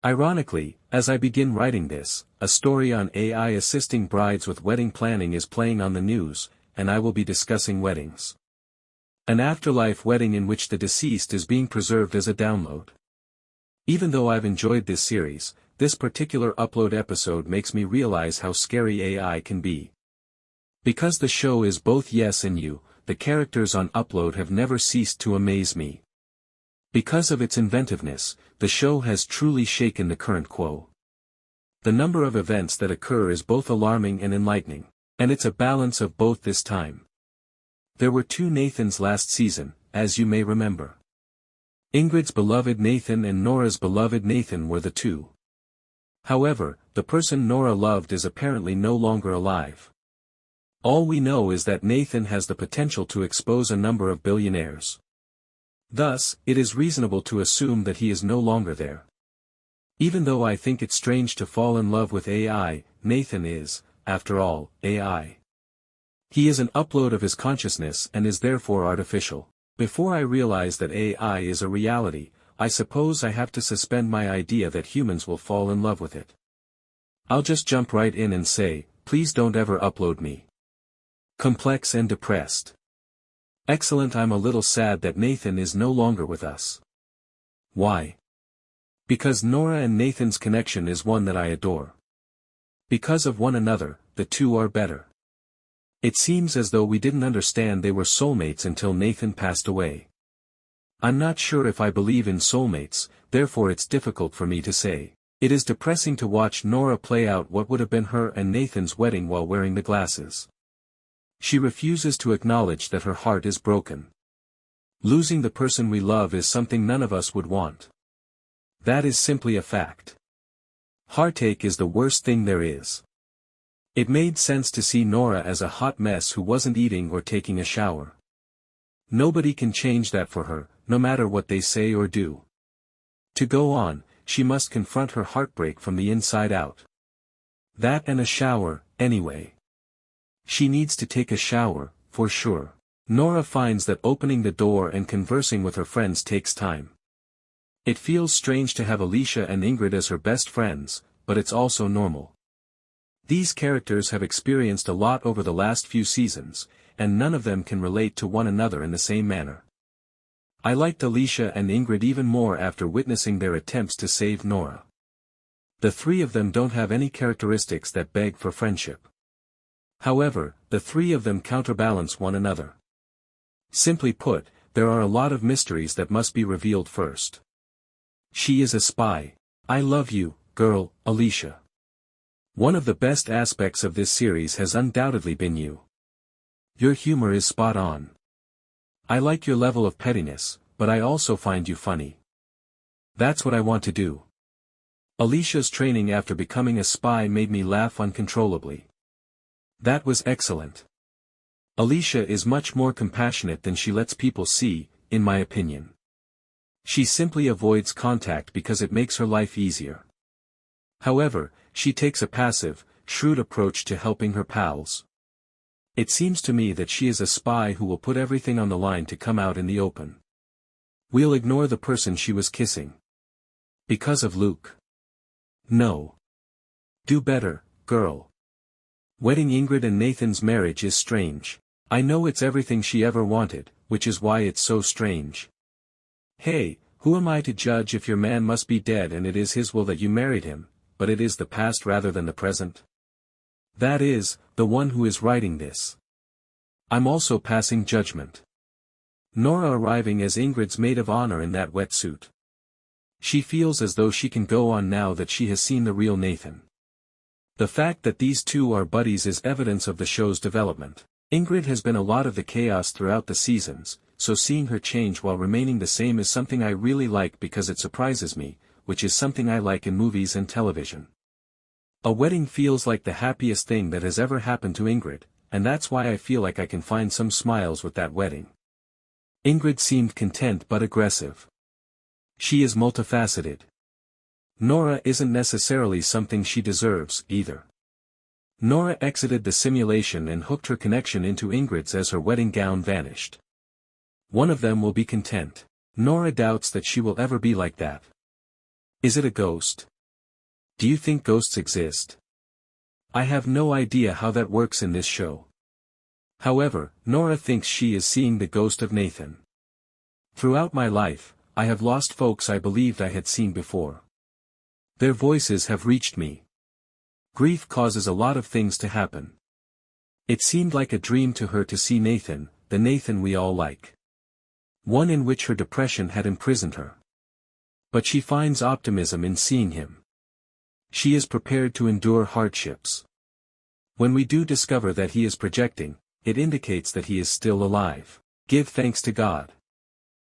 Ironically, as I begin writing this, a story on AI assisting brides with wedding planning is playing on the news, and I will be discussing weddings. An afterlife wedding in which the deceased is being preserved as a download. Even though I've enjoyed this series, this particular upload episode makes me realize how scary AI can be. Because the show is both yes and you, the characters on Upload have never ceased to amaze me. Because of its inventiveness, the show has truly shaken the current quo. The number of events that occur is both alarming and enlightening, and it's a balance of both this time. There were two Nathans last season, as you may remember. Ingrid's beloved Nathan and Nora's beloved Nathan were the two. However, the person Nora loved is apparently no longer alive. All we know is that Nathan has the potential to expose a number of billionaires. Thus, it is reasonable to assume that he is no longer there. Even though I think it strange to fall in love with AI, Nathan is, after all, AI. He is an upload of his consciousness and is therefore artificial. Before I realize that AI is a reality, I suppose I have to suspend my idea that humans will fall in love with it. I'll just jump right in and say, please don't ever upload me. Complex and depressed. Excellent. I'm a little sad that Nathan is no longer with us. Why? Because Nora and Nathan's connection is one that I adore. Because of one another, the two are better. It seems as though we didn't understand they were soulmates until Nathan passed away. I'm not sure if I believe in soulmates, therefore it's difficult for me to say. It is depressing to watch Nora play out what would have been her and Nathan's wedding while wearing the glasses. She refuses to acknowledge that her heart is broken. Losing the person we love is something none of us would want. That is simply a fact. Heartache is the worst thing there is. It made sense to see Nora as a hot mess who wasn't eating or taking a shower. Nobody can change that for her, no matter what they say or do. To go on, she must confront her heartbreak from the inside out. That and a shower, anyway. She needs to take a shower, for sure. Nora finds that opening the door and conversing with her friends takes time. It feels strange to have Aleesha and Ingrid as her best friends, but it's also normal. These characters have experienced a lot over the last few seasons, and none of them can relate to one another in the same manner. I liked Aleesha and Ingrid even more after witnessing their attempts to save Nora. The three of them don't have any characteristics that beg for friendship. However, the three of them counterbalance one another. Simply put, there are a lot of mysteries that must be revealed first. She is a spy. I love you, girl, Aleesha. One of the best aspects of this series has undoubtedly been you. Your humor is spot on. I like your level of pettiness, but I also find you funny. That's what I want to do. Aleesha's training after becoming a spy made me laugh uncontrollably. That was excellent. Aleesha is much more compassionate than she lets people see, in my opinion. She simply avoids contact because it makes her life easier. However, she takes a passive, shrewd approach to helping her pals. It seems to me that she is a spy who will put everything on the line to come out in the open. We'll ignore the person she was kissing. Because of Luke. No. Do better, girl. Wedding Ingrid and Nathan's marriage is strange. I know it's everything she ever wanted, which is why it's so strange. Hey, who am I to judge if your man must be dead and it is his will that you married him, but it is the past rather than the present? That is, the one who is writing this. I'm also passing judgment. Nora arriving as Ingrid's maid of honor in that wetsuit. She feels as though she can go on now that she has seen the real Nathan. The fact that these two are buddies is evidence of the show's development. Ingrid has been a lot of the chaos throughout the seasons, so seeing her change while remaining the same is something I really like because it surprises me, which is something I like in movies and television. A wedding feels like the happiest thing that has ever happened to Ingrid, and that's why I feel like I can find some smiles with that wedding. Ingrid seemed content but aggressive. She is multifaceted. Nora isn't necessarily something she deserves, either. Nora exited the simulation and hooked her connection into Ingrid's as her wedding gown vanished. One of them will be content. Nora doubts that she will ever be like that. Is it a ghost? Do you think ghosts exist? I have no idea how that works in this show. However, Nora thinks she is seeing the ghost of Nathan. Throughout my life, I have lost folks I believed I had seen before. Their voices have reached me. Grief causes a lot of things to happen. It seemed like a dream to her to see Nathan, the Nathan we all like. One in which her depression had imprisoned her. But she finds optimism in seeing him. She is prepared to endure hardships. When we do discover that he is projecting, it indicates that he is still alive. Give thanks to God.